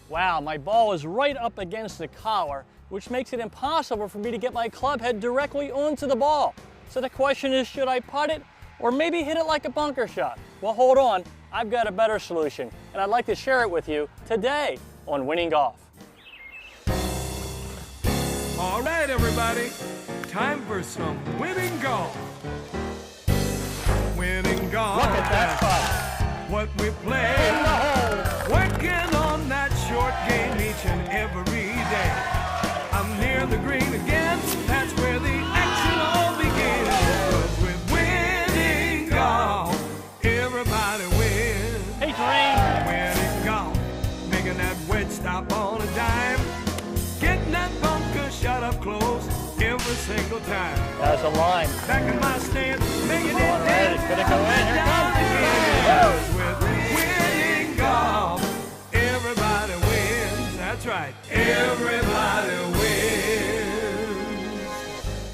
Wow, my ball is right up against the collar, which makes it impossible for me to get my club head directly onto the ball. So the question is, should I putt it or maybe hit it like a bunker shot? Well, hold on, I've got a better solution, and I'd like to share it with you today on Winning Golf. All right, everybody, time for some winning golf. Winning golf. Look at that putt. What we play, working on that short game each and every day. I'm near the green again, that's where the action all begins. 'Cause with winning golf, everybody wins. Hey, Terrain. Winning golf, making that wedge stop on a dime, getting that bunker shot up close every single time. That's a line. Back in my stance, making it All right, it's gonna go in. Here it comes. with winning golf, everybody wins. That's right, everybody wins.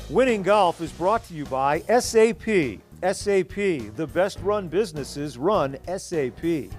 Winning Golf is brought to you by SAP. SAP, the best run businesses run SAP.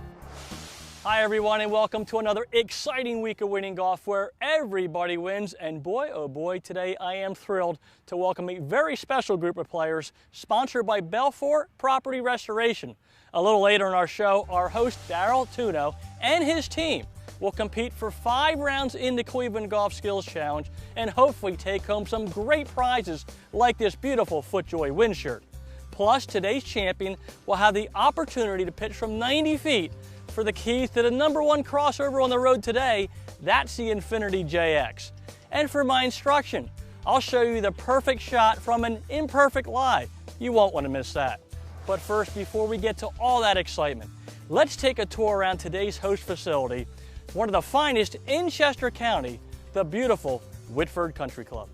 Hi everyone, and welcome to another exciting week of Winning Golf where everybody wins. And boy, oh boy, today I am thrilled to welcome a very special group of players sponsored by Belfor Property Restoration. A little later in our show, our host Daryl Tuno and his team will compete for 5 rounds in the Cleveland Golf Skills Challenge and hopefully take home some great prizes like this beautiful FootJoy wind shirt. Plus, today's champion will have the opportunity to pitch from 90 feet for the keys to the #1 crossover on the road today. That's the Infinity JX. And for my instruction, I'll show you the perfect shot from an imperfect lie. You won't want to miss that. But first, before we get to all that excitement, let's take a tour around today's host facility, one of the finest in Chester County, the beautiful Whitford Country Club.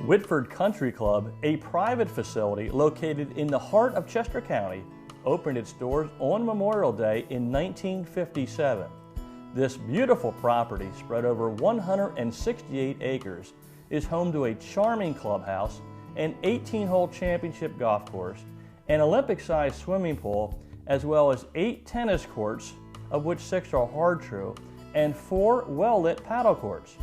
Whitford Country Club, a private facility located in the heart of Chester County, opened its doors on Memorial Day in 1957. This beautiful property, spread over 168 acres, is home to a charming clubhouse, an 18-hole championship golf course, an Olympic-sized swimming pool, as well as 8 tennis courts, of which 6 are hard true, and 4 well-lit paddle courts.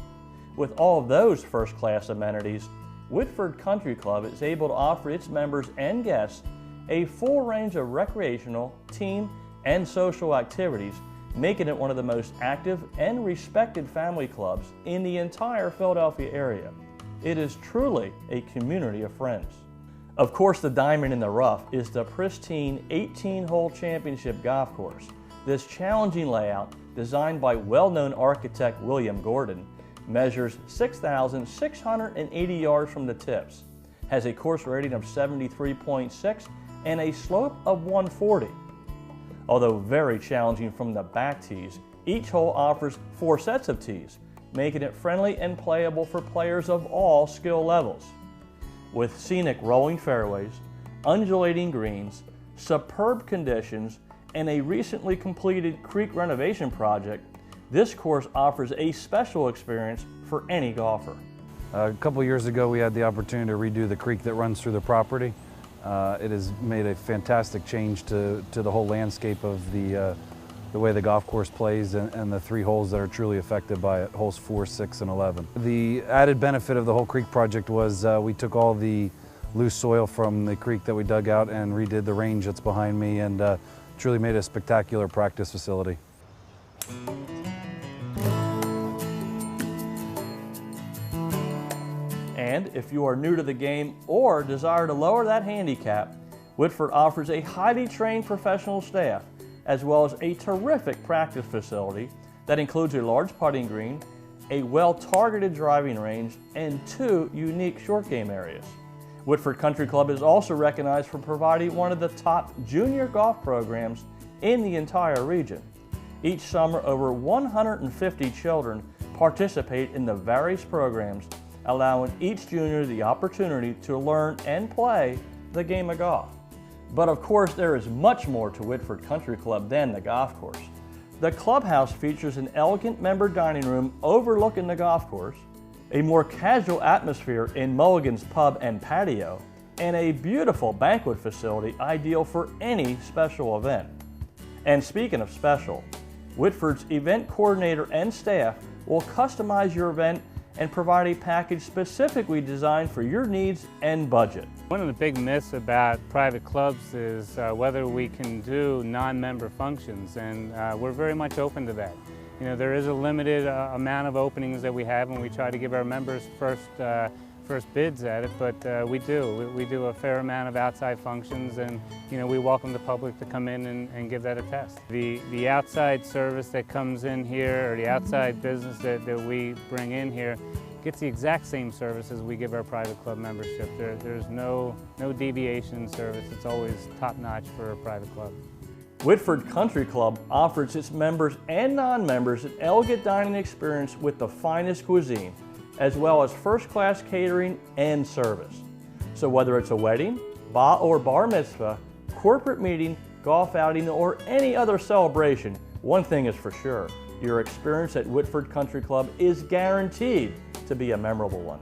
With all of those first-class amenities, Whitford Country Club is able to offer its members and guests a full range of recreational, team, and social activities, making it one of the most active and respected family clubs in the entire Philadelphia area. It is truly a community of friends. Of course, the diamond in the rough is the pristine 18-hole championship golf course. This challenging layout, designed by well-known architect William Gordon, measures 6,680 yards from the tips, has a course rating of 73.6 and a slope of 140. Although very challenging from the back tees, each hole offers 4 sets of tees, making it friendly and playable for players of all skill levels. With scenic rolling fairways, undulating greens, superb conditions, and a recently completed creek renovation project, this course offers a special experience for any golfer. A couple years ago we had the opportunity to redo the creek that runs through the property. It has made a fantastic change to the whole landscape of the way the golf course plays and the 3 holes that are truly affected by it, holes 4, 6, and 11. The added benefit of the whole creek project was we took all the loose soil from the creek that we dug out and redid the range that's behind me, and truly made a spectacular practice facility. And if you are new to the game or desire to lower that handicap, Whitford offers a highly trained professional staff, as well as a terrific practice facility that includes a large putting green, a well-targeted driving range, and 2 unique short game areas. Whitford Country Club is also recognized for providing one of the top junior golf programs in the entire region. Each summer, over 150 children participate in the various programs, allowing each junior the opportunity to learn and play the game of golf. But of course, there is much more to Whitford Country Club than the golf course. The clubhouse features an elegant member dining room overlooking the golf course, a more casual atmosphere in Mulligan's Pub and Patio, and a beautiful banquet facility ideal for any special event. And speaking of special, Whitford's event coordinator and staff will customize your event and provide a package specifically designed for your needs and budget. One of the big myths about private clubs is whether we can do non-member functions, and we're very much open to that. You know, there is a limited amount of openings that we have, and we try to give our members first bids at it, but we do a fair amount of outside functions, and you know, we welcome the public to come in and give that a test. The outside service that comes in here, or the outside business that we bring in here, gets the exact same service as we give our private club membership. There's no deviation in service. It's always top-notch for a private club. Whitford Country Club offers its members and non-members an elegant dining experience with the finest cuisine, as well as first-class catering and service. So whether it's a wedding, bar mitzvah, corporate meeting, golf outing, or any other celebration, one thing is for sure, your experience at Whitford Country Club is guaranteed to be a memorable one.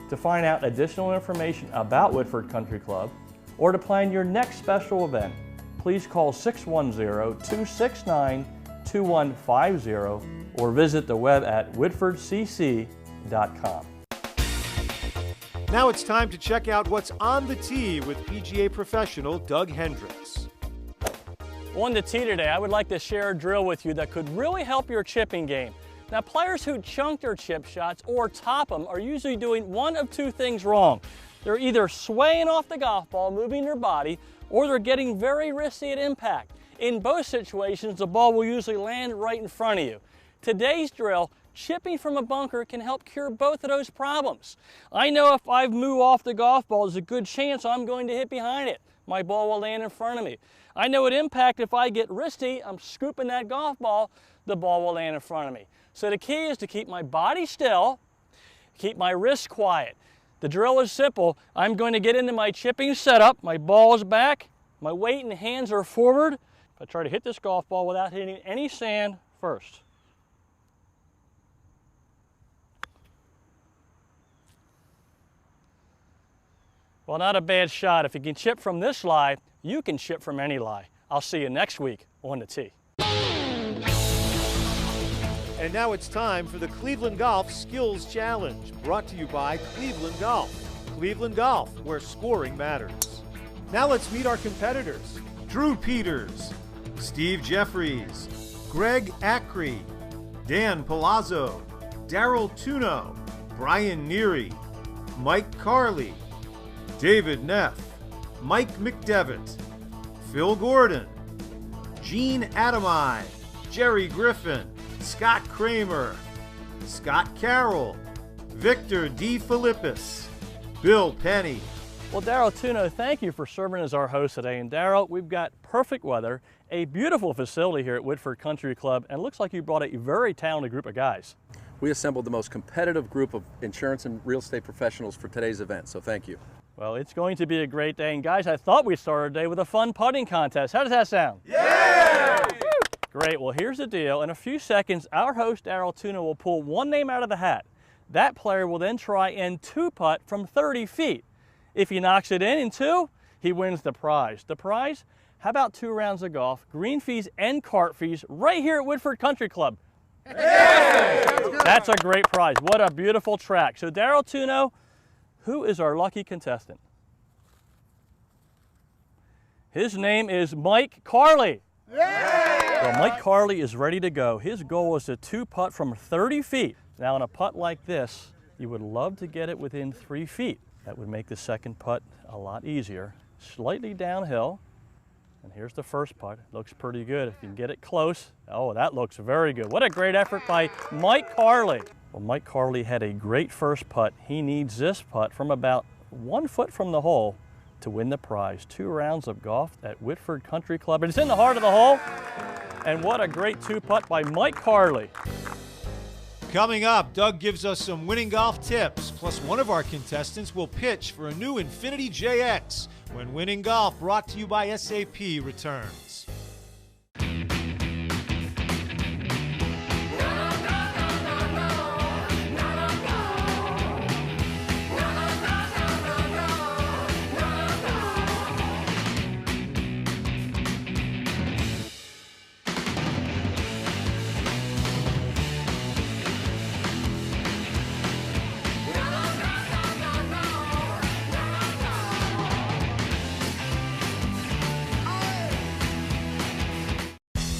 To find out additional information about Whitford Country Club, or to plan your next special event, please call 610-269-2150 or visit the web at whitfordcc.com. Now it's time to check out what's on the tee with PGA professional Doug Hendricks. On the tee today, I would like to share a drill with you that could really help your chipping game. Now, players who chunk their chip shots or top them are usually doing one of two things wrong. They're either swaying off the golf ball, moving their body, or they're getting very risky at impact. In both situations, the ball will usually land right in front of you. Today's drill, chipping from a bunker, can help cure both of those problems. I know if I move off the golf ball, there's a good chance I'm going to hit behind it. My ball will land in front of me. I know at impact, if I get risky, I'm scooping that golf ball, the ball will land in front of me. So the key is to keep my body still, keep my wrists quiet. The drill is simple. I'm going to get into my chipping setup. My ball is back, my weight and hands are forward. I try to hit this golf ball without hitting any sand first. Well, not a bad shot. If you can chip from this lie, you can chip from any lie. I'll see you next week on the tee. And now it's time for the Cleveland Golf Skills Challenge, brought to you by Cleveland Golf. Cleveland Golf, where scoring matters. Now let's meet our competitors. Drew Peters, Steve Jeffries, Greg Ackrey, Dan Palazzo, Daryl Tuno, Brian Neary, Mike Carley, David Neff, Mike McDevitt, Phil Gordon, Gene Adami, Jerry Griffin, Scott Kramer, Scott Carroll, Victor D. Philippus, Bill Penny. Well, Daryl Tuno, thank you for serving as our host today. And Daryl, we've got perfect weather, a beautiful facility here at Whitford Country Club, and it looks like you brought a very talented group of guys. We assembled the most competitive group of insurance and real estate professionals for today's event, so thank you. Well, it's going to be a great day. And guys, I thought we'd start our day with a fun putting contest. How does that sound? Yeah! Great. Well, here's the deal. In a few seconds, our host, Daryl Tuno, will pull one name out of the hat. That player will then try and two-putt from 30 feet. If he knocks it in two, he wins the prize. The prize? How about 2 rounds of golf, green fees and cart fees right here at Whitford Country Club? Yeah! That's a great prize. What a beautiful track. So, Daryl Tuno, who is our lucky contestant? His name is Mike Carley. Well, Mike Carley is ready to go. His goal is to two-putt from 30 feet. Now, on a putt like this, you would love to get it within 3 feet. That would make the second putt a lot easier. Slightly downhill. And here's the first putt. Looks pretty good. If you can get it close, oh, that looks very good. What a great effort by Mike Carley. Well, Mike Carley had a great first putt. He needs this putt from about 1 foot from the hole to win the prize. 2 rounds of golf at Whitford Country Club. And it's in the heart of the hole. And what a great two-putt by Mike Carley. Coming up, Doug gives us some winning golf tips, plus one of our contestants will pitch for a new Infiniti JX when Winning Golf, brought to you by SAP, returns.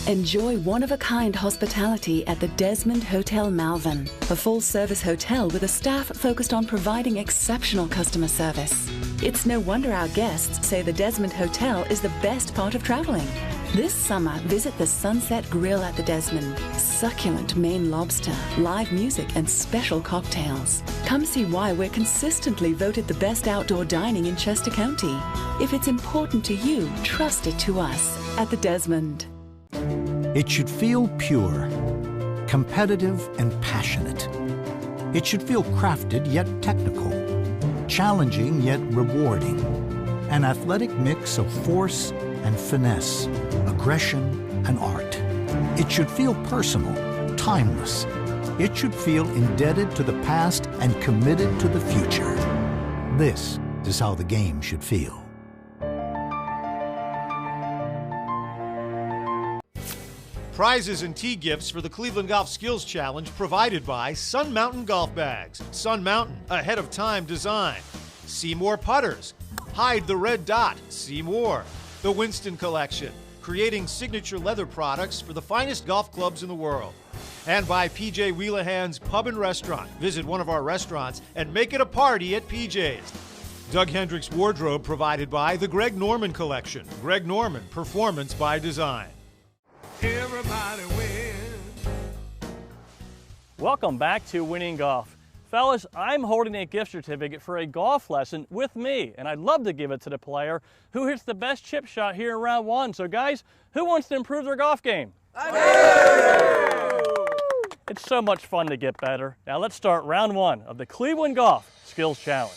Enjoy one-of-a-kind hospitality at the Desmond Hotel Malvern, a full-service hotel with a staff focused on providing exceptional customer service. It's no wonder our guests say the Desmond Hotel is the best part of traveling. This summer, visit the Sunset Grill at the Desmond. Succulent Maine lobster, live music, and special cocktails. Come see why we're consistently voted the best outdoor dining in Chester County. If it's important to you, trust it to us at the Desmond. It should feel pure, competitive and passionate. It should feel crafted yet technical, challenging yet rewarding. An athletic mix of force and finesse, aggression and art. It should feel personal, timeless. It should feel indebted to the past and committed to the future. This is how the game should feel. Prizes and tee gifts for the Cleveland Golf Skills Challenge provided by Sun Mountain Golf Bags. Sun Mountain, ahead of time design. Seymour Putters. Hide the red dot. See more. The Winston Collection, creating signature leather products for the finest golf clubs in the world. And by PJ Wheelahan's Pub and Restaurant. Visit one of our restaurants and make it a party at PJ's. Doug Hendricks Wardrobe provided by the Greg Norman Collection. Greg Norman, performance by design. Everybody wins. Welcome back to Winning Golf. Fellas, I'm holding a gift certificate for a golf lesson with me, and I'd love to give it to the player who hits the best chip shot here in round one. So guys, who wants to improve their golf game? It's so much fun to get better. Now let's start round one of the Cleveland Golf Skills Challenge.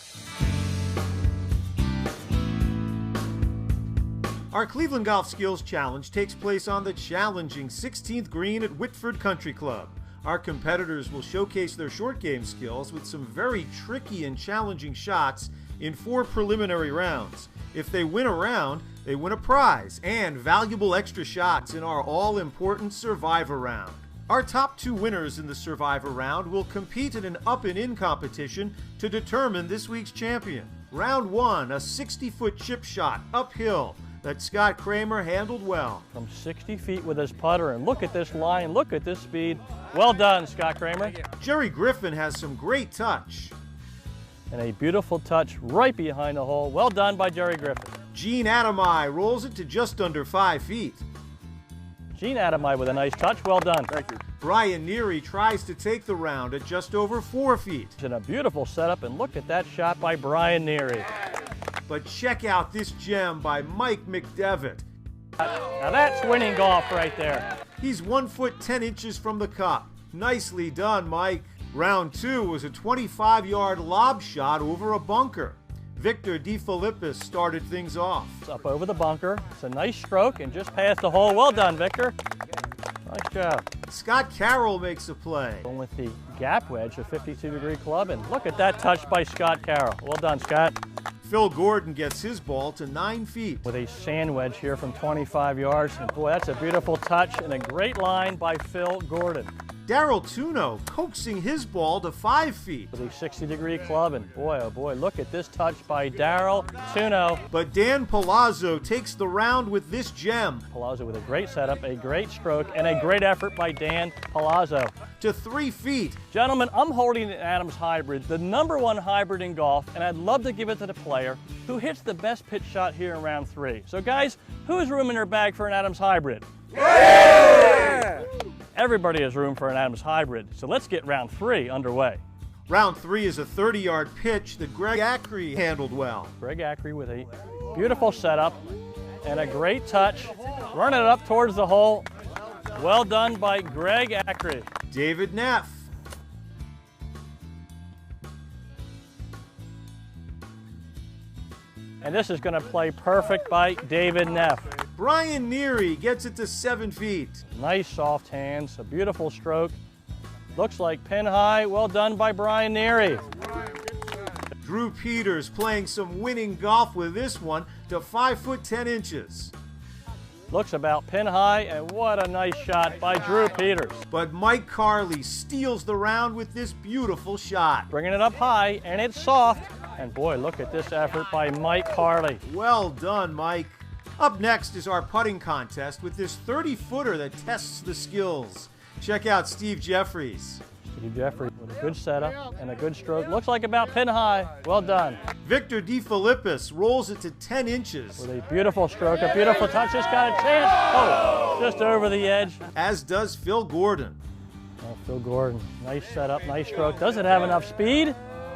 Our Cleveland Golf Skills Challenge takes place on the challenging 16th green at Whitford Country Club. Our competitors will showcase their short game skills with some very tricky and challenging shots in 4 preliminary rounds. If they win a round, they win a prize and valuable extra shots in our all-important Survivor round. Our top 2 winners in the Survivor round will compete in an up-and-in competition to determine this week's champion. Round 1, a 60-foot chip shot uphill that Scott Kramer handled well. From 60 feet with his putter, and look at this line, look at this speed. Well done, Scott Kramer. Jerry Griffin has some great touch. And a beautiful touch right behind the hole. Well done by Jerry Griffin. Gene Adamai rolls it to just under 5 feet. Gene Adamai with a nice touch. Well done. Thank you. Brian Neary tries to take the round at just over 4 feet. And a beautiful setup, and look at that shot by Brian Neary. But check out this gem by Mike McDevitt. Now that's winning golf right there. He's 1 foot 10 inches from the cup. Nicely done, Mike. Round 2 was a 25-yard lob shot over a bunker. Victor DeFilippis started things off. It's up over the bunker. It's a nice stroke and just past the hole. Well done, Victor. Nice job. Scott Carroll makes a play. Going with the gap wedge, a 52-degree club, and look at that touch by Scott Carroll. Well done, Scott. Phil Gordon gets his ball to 9 feet. With a sand wedge here from 25 yards. And boy, that's a beautiful touch and a great line by Phil Gordon. Daryl Tuno coaxing his ball to 5 feet. With a 60-degree club, and boy, oh boy, look at this touch by Daryl Tuno. But Dan Palazzo takes the round with this gem. Palazzo with a great setup, a great stroke, and a great effort by Dan Palazzo. To 3 feet. Gentlemen, I'm holding an Adams Hybrid, the #1 hybrid in golf, and I'd love to give it to the player who hits the best pitch shot here in round 3. So guys, who has room in their bag for an Adams Hybrid? Yeah! Everybody has room for an Adams Hybrid, so let's get round 3 underway. Round 3 is a 30-yard pitch that Greg Ackrey handled well. Greg Ackrey with a beautiful setup and a great touch, running it up towards the hole. Well done by Greg Ackrey. David Neff. And this is going to play perfect by David Neff. Brian Neary gets it to 7 feet. Nice soft hands, a beautiful stroke. Looks like pin high. Well done by Brian Neary. Drew Peters playing some winning golf with this one to 5 foot 10 inches. Looks about pin high, and what a nice shot by Drew Peters. But Mike Carley steals the round with this beautiful shot. Bringing it up high, and it's soft. And boy, look at this effort by Mike Carley. Well done, Mike. Up next is our putting contest with this 30-footer that tests the skills. Check out Steve Jeffries. Steve Jeffries with a good setup and a good stroke. Looks like about pin high. Well done. Victor DeFilippis rolls it to 10 inches. With a beautiful stroke, a beautiful touch. Just got a chance. Oh, just over the edge. As does Phil Gordon. Oh, Phil Gordon, nice setup, nice stroke. Does it have enough speed?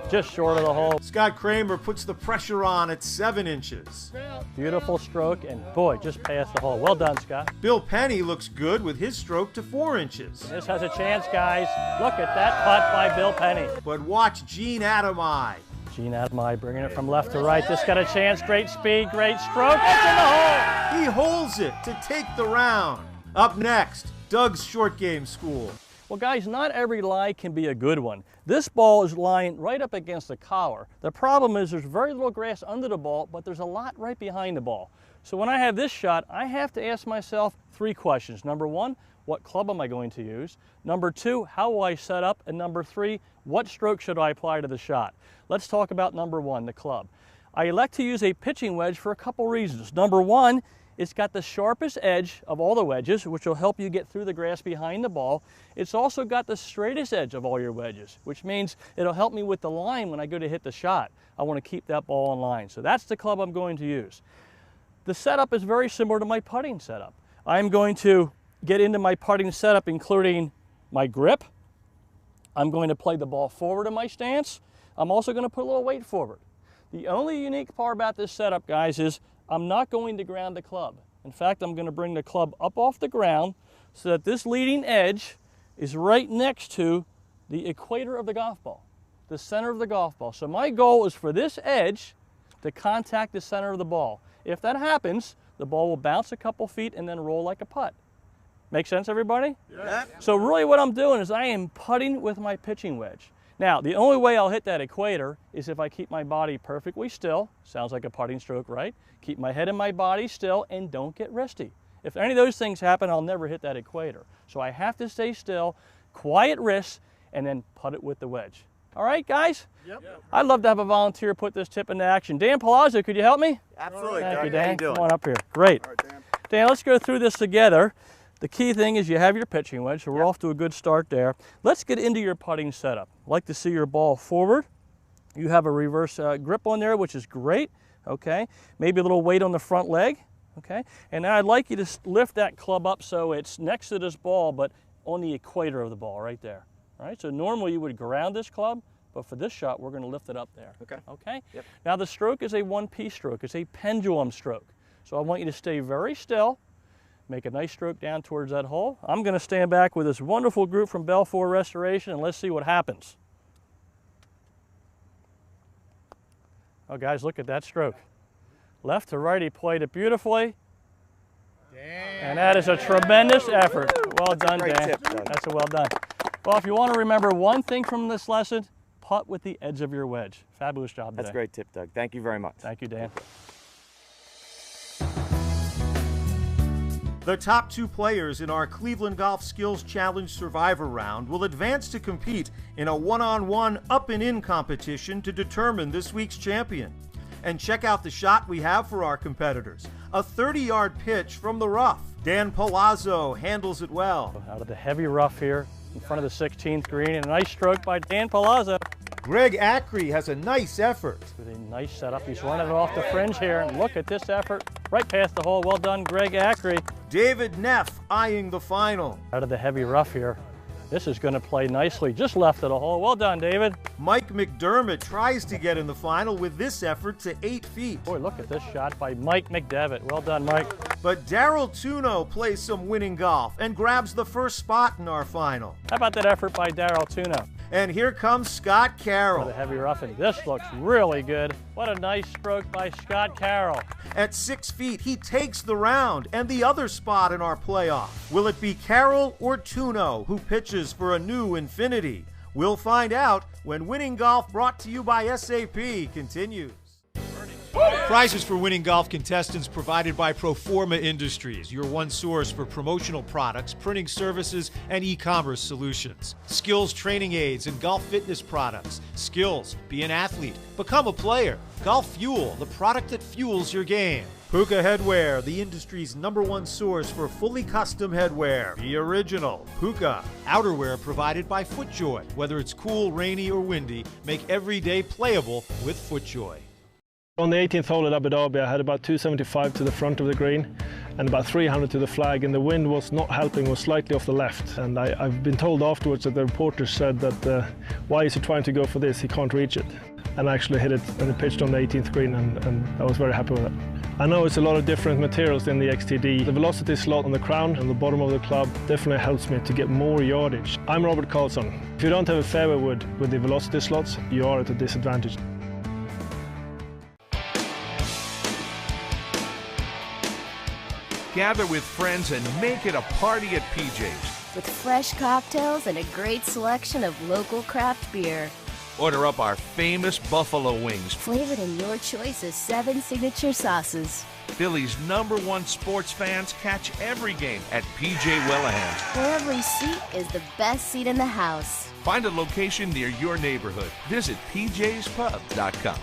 Just short of the hole. Scott Kramer puts the pressure on at 7 inches. Beautiful stroke, and boy, just past the hole. Well done, Scott. Bill Penny looks good with his stroke to 4 inches. This has a chance, guys. Look at that putt by Bill Penny. But watch Gene Adami. Gene Adami bringing it from left to right. This got a chance. Great speed, great stroke. It's in the hole. He holds it to take the round. Up next, Doug's short game school. Well, guys, not every lie can be a good one. This ball is lying right up against the collar. The problem is there's very little grass under the ball, but there's a lot right behind the ball. So when I have this shot, I have to ask myself 3 questions. Number 1, what club am I going to use? Number 2, how will I set up? And number 3, what stroke should I apply to the shot? Let's talk about number 1, the club. I elect to use a pitching wedge for a couple reasons. Number 1, it's got the sharpest edge of all the wedges, which will help you get through the grass behind the ball. It's also got the straightest edge of all your wedges, which means it'll help me with the line when I go to hit the shot. I want to keep that ball in line. So that's the club I'm going to use. The setup is very similar to my putting setup. I'm going to get into my putting setup, including my grip. I'm going to play the ball forward in my stance. I'm also going to put a little weight forward. The only unique part about this setup, guys, is I'm not going to ground the club. In fact, I'm going to bring the club up off the ground so that this leading edge is right next to the equator of the golf ball, the center of the golf ball. So my goal is for this edge to contact the center of the ball. If that happens, the ball will bounce a couple feet and then roll like a putt. Make sense, everybody? Yeah. So really what I'm doing is I am putting with my pitching wedge. Now, the only way I'll hit that equator is if I keep my body perfectly still. Sounds like a putting stroke, right? Keep my head and my body still and don't get wristy. If any of those things happen, I'll never hit that equator. So I have to stay still, quiet wrists, and then putt it with the wedge. All right, guys? Yep. I'd love to have a volunteer put this tip into action. Dan Palazzo, could you help me? Absolutely. Thank you, How Dan. you doing? Come on up here. Great. All right, Dan. Dan, let's go through this together. The key thing is you have your pitching wedge, so we're off to a good start there. Let's get into your putting setup. I'd like to see your ball forward. You have a reverse grip on there, which is great, okay? Maybe a little weight on the front leg, okay? And now I'd like you to lift that club up so it's next to this ball, but on the equator of the ball right there, all right? So normally you would ground this club, but for this shot, we're gonna lift it up there, okay? Yep. Now the stroke is a one-piece stroke. It's a pendulum stroke. So I want you to stay very still. Make a nice stroke down towards that hole. I'm going to stand back with this wonderful group from Belfor Restoration and let's see what happens. Oh guys, look at that stroke. Left to right, he played it beautifully. And that is a tremendous effort. Well done, Dan. That's a well done. Well, if you want to remember one thing from this lesson, putt with the edge of your wedge. Fabulous job today. That's a great tip, Doug. Thank you very much. Thank you, Dan. The top 2 players in our Cleveland Golf Skills Challenge Survivor Round will advance to compete in a one-on-one up and in competition to determine this week's champion. And check out the shot we have for our competitors. A 30-yard pitch from the rough. Dan Palazzo handles it well. Out of the heavy rough here in front of the 16th green, and a nice stroke by Dan Palazzo. Greg Ackrey has a nice effort. With a nice setup, he's running it off the fringe here, and look at this effort, right past the hole. Well done, Greg Ackrey. David Neff eyeing the final. Out of the heavy rough here. This is going to play nicely, just left of the hole. Well done, David. Mike McDermott tries to get in the final with this effort to 8 feet. Boy, look at this shot by Mike McDevitt. Well done, Mike. But Darrell Tuno plays some winning golf and grabs the first spot in our final. How about that effort by Darrell Tuno? And here comes Scott Carroll. The heavy rough, and this looks really good. What a nice stroke by Scott Carroll. At 6 feet, he takes the round and the other spot in our playoff. Will it be Carroll or Tuno who pitches for a new infinity? We'll find out when Winning Golf, brought to you by SAP, continues. Prizes for winning golf contestants provided by Proforma Industries, your one source for promotional products, printing services, and e-commerce solutions. Skills training aids and golf fitness products. Skills, be an athlete, become a player. Golf Fuel, the product that fuels your game. Puka Headwear, the industry's #1 source for fully custom headwear. Be original. Puka. Outerwear provided by FootJoy. Whether it's cool, rainy, or windy, make every day playable with FootJoy. On the 18th hole at Abu Dhabi, I had about 275 to the front of the green and about 300 to the flag, and the wind was not helping, was slightly off the left. And I've been told afterwards that the reporter said that why is he trying to go for this, he can't reach it. And I actually hit it and it pitched on the 18th green, and I was very happy with it. I know it's a lot of different materials in the XTD. The velocity slot on the crown and the bottom of the club definitely helps me to get more yardage. I'm Robert Carlson. If you don't have a fairway wood with the velocity slots, you are at a disadvantage. Gather with friends and make it a party at PJ's. With fresh cocktails and a great selection of local craft beer. Order up our famous buffalo wings, Flavored in your choice of 7 signature sauces. Philly's #1 sports fans catch every game at PJ Wellahans. Where every seat is the best seat in the house. Find a location near your neighborhood. Visit pjspub.com.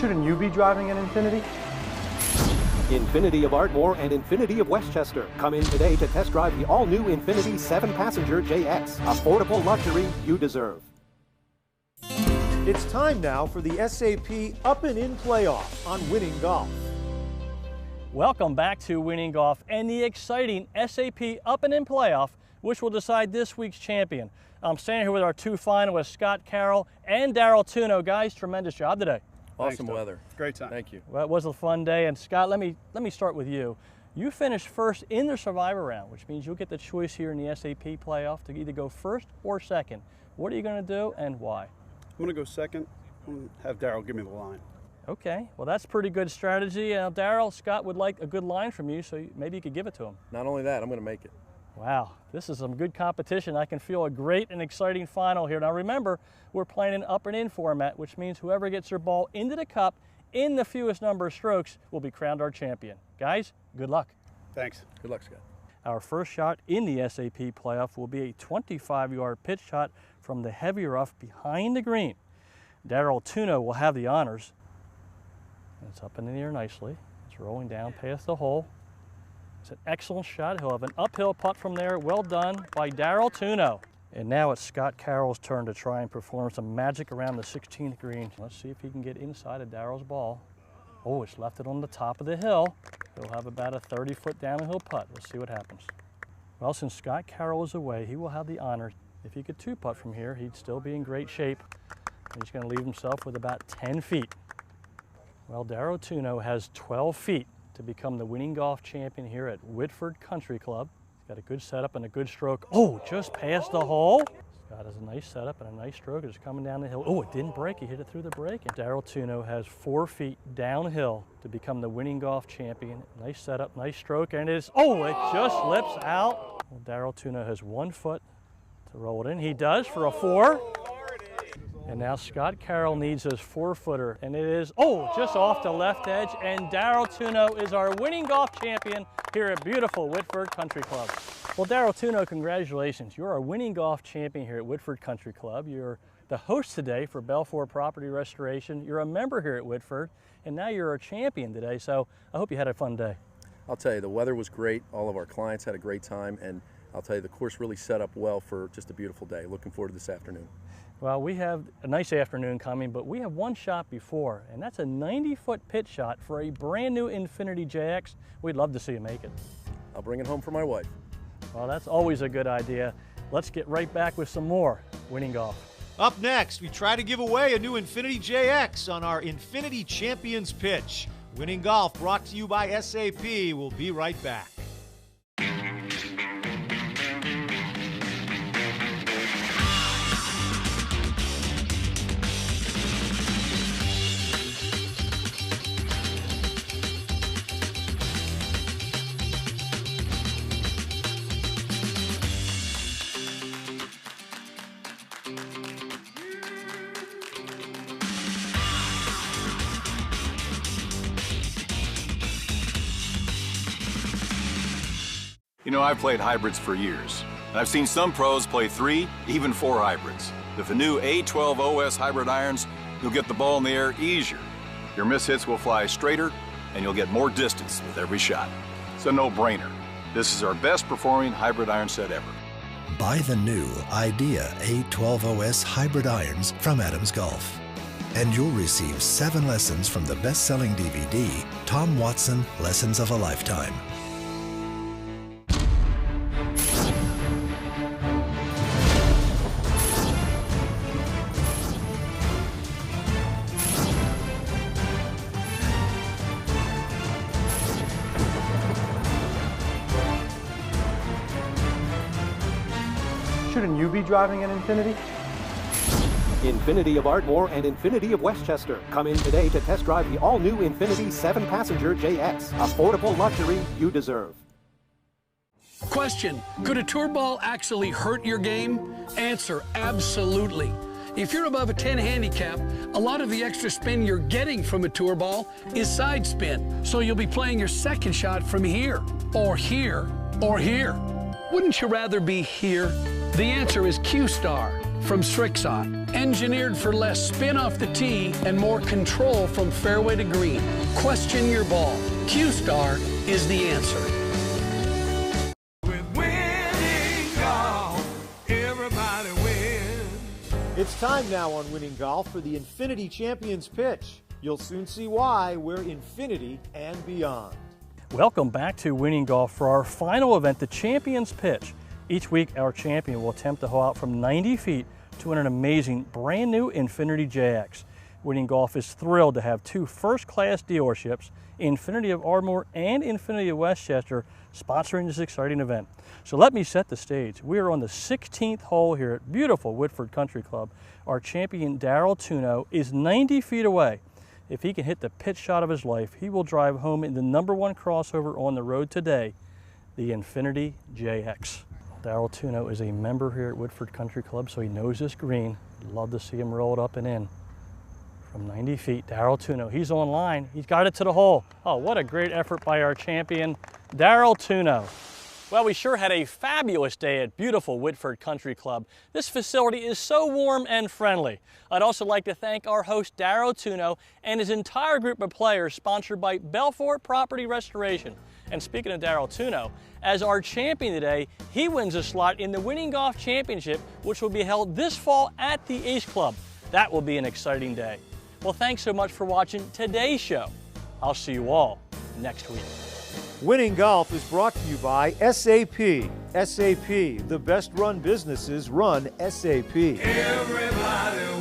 Shouldn't you be driving an Infiniti? Infiniti of Ardmore and Infiniti of Westchester. Come in today to test drive the all-new Infiniti 7-passenger JX. Affordable luxury you deserve. It's time now for the SAP Up and In playoff on Winning Golf. Welcome back to Winning Golf and the exciting SAP Up and In playoff, which will decide this week's champion. I'm standing here with our 2 finalists, Scott Carroll and Daryl Tuno. Guys, tremendous job today. Awesome weather. Great time. Thank you. Well, it was a fun day. And Scott, let me start with you. You finished first in the Survivor round, which means you'll get the choice here in the SAP playoff to either go first or second. What are you going to do and why? I'm going to go second. I'm going to have Daryl give me the line. Okay, well that's pretty good strategy. Daryl, Scott would like a good line from you, so maybe you could give it to him. Not only that, I'm going to make it. Wow, this is some good competition. I can feel a great and exciting final here. Now remember, we're playing an up and in format, which means whoever gets their ball into the cup in the fewest number of strokes will be crowned our champion. Guys, good luck. Thanks. Good luck, Scott. Our first shot in the SAP playoff will be a 25-yard pitch shot from the heavy rough behind the green. Daryl Tuno will have the honors. It's up in the air nicely. It's rolling down past the hole. It's an excellent shot. He'll have an uphill putt from there. Well done by Daryl Tuno. And now it's Scott Carroll's turn to try and perform some magic around the 16th green. Let's see if he can get inside of Daryl's ball. Oh, it's left it on the top of the hill. He'll have about a 30-foot downhill putt. Let's see what happens. Well, since Scott Carroll is away, he will have the honor. If he could 2-putt from here, he'd still be in great shape. He's going to leave himself with about 10 feet. Well, Daryl Tuno has 12 feet to become the winning golf champion here at Whitford Country Club. He's got a good setup and a good stroke. Oh, just past the hole. Scott has a nice setup and a nice stroke. It's coming down the hill. Oh, it didn't break. He hit it through the break. And Daryl Tuno has 4 feet downhill to become the winning golf champion. Nice setup, nice stroke, and it is, oh, it just slips out. Well, Daryl Tuno has 1 foot to roll it in. He does for a 4. And now Scott Carroll needs his 4-footer, and it is, oh, just off the left edge, and Daryl Tuno is our winning golf champion here at beautiful Whitford Country Club. Well, Daryl Tuno, congratulations. You're our winning golf champion here at Whitford Country Club. You're the host today for Belfor Property Restoration. You're a member here at Whitford, and now you're our champion today, so I hope you had a fun day. I'll tell you, the weather was great. All of our clients had a great time, and I'll tell you, the course really set up well for just a beautiful day. Looking forward to this afternoon. Well, we have a nice afternoon coming, but we have one shot before, and that's a 90-foot pitch shot for a brand new Infiniti JX. We'd love to see you make it. I'll bring it home for my wife. Well, that's always a good idea. Let's get right back with some more Winning Golf. Up next, we try to give away a new Infiniti JX on our Infiniti Champions Pitch. Winning Golf brought to you by SAP. We'll be right back. You know, I've played hybrids for years, and I've seen some pros play 3, even 4 hybrids. With the new A12 OS hybrid irons, you'll get the ball in the air easier. Your mishits will fly straighter, and you'll get more distance with every shot. It's a no-brainer. This is our best performing hybrid iron set ever. Buy the new Idea A12 OS hybrid irons from Adams Golf. And you'll receive 7 lessons from the best-selling DVD, Tom Watson, Lessons of a Lifetime. Shouldn't you be driving an Infiniti? Infiniti of Ardmore and Infiniti of Westchester. Come in today to test drive the all-new Infiniti 7-passenger JX. Affordable luxury you deserve. Question: could a tour ball actually hurt your game? Answer: absolutely. If you're above a 10 handicap, a lot of the extra spin you're getting from a tour ball is side spin. So you'll be playing your second shot from here, or here, or here. Wouldn't you rather be here? The answer is Q-Star from Strixon. Engineered for less spin off the tee and more control from fairway to green. Question your ball. Q-Star is the answer. With Winning Golf, everybody wins. It's time now on Winning Golf for the Infiniti Champions Pitch. You'll soon see why we're Infiniti and beyond. Welcome back to Winning Golf for our final event, the Champions Pitch. Each week, our champion will attempt to hole out from 90 feet to win an amazing brand new Infiniti JX. Winning Golf is thrilled to have 2 first-class dealerships, Infiniti of Ardmore and Infiniti of Westchester, sponsoring this exciting event. So let me set the stage. We are on the 16th hole here at beautiful Whitford Country Club. Our champion, Darrell Tuno, is 90 feet away. If he can hit the pitch shot of his life, he will drive home in the #1 crossover on the road today, the Infiniti JX. Darrell Tuno is a member here at Whitford Country Club, so he knows this green. Love to see him roll it up and in. From 90 feet, Darrell Tuno, he's on line. He's got it to the hole. Oh, what a great effort by our champion, Darrell Tuno. Well, we sure had a fabulous day at beautiful Whitford Country Club. This facility is so warm and friendly. I'd also like to thank our host, Darrell Tuno, and his entire group of players sponsored by Belfor Property Restoration. And speaking of Darrell Tuno, as our champion today, he wins a slot in the Winning Golf Championship, which will be held this fall at the Ace Club. That will be an exciting day. Well, thanks so much for watching today's show. I'll see you all next week. Winning Golf is brought to you by SAP. SAP, the best run businesses run SAP. Everybody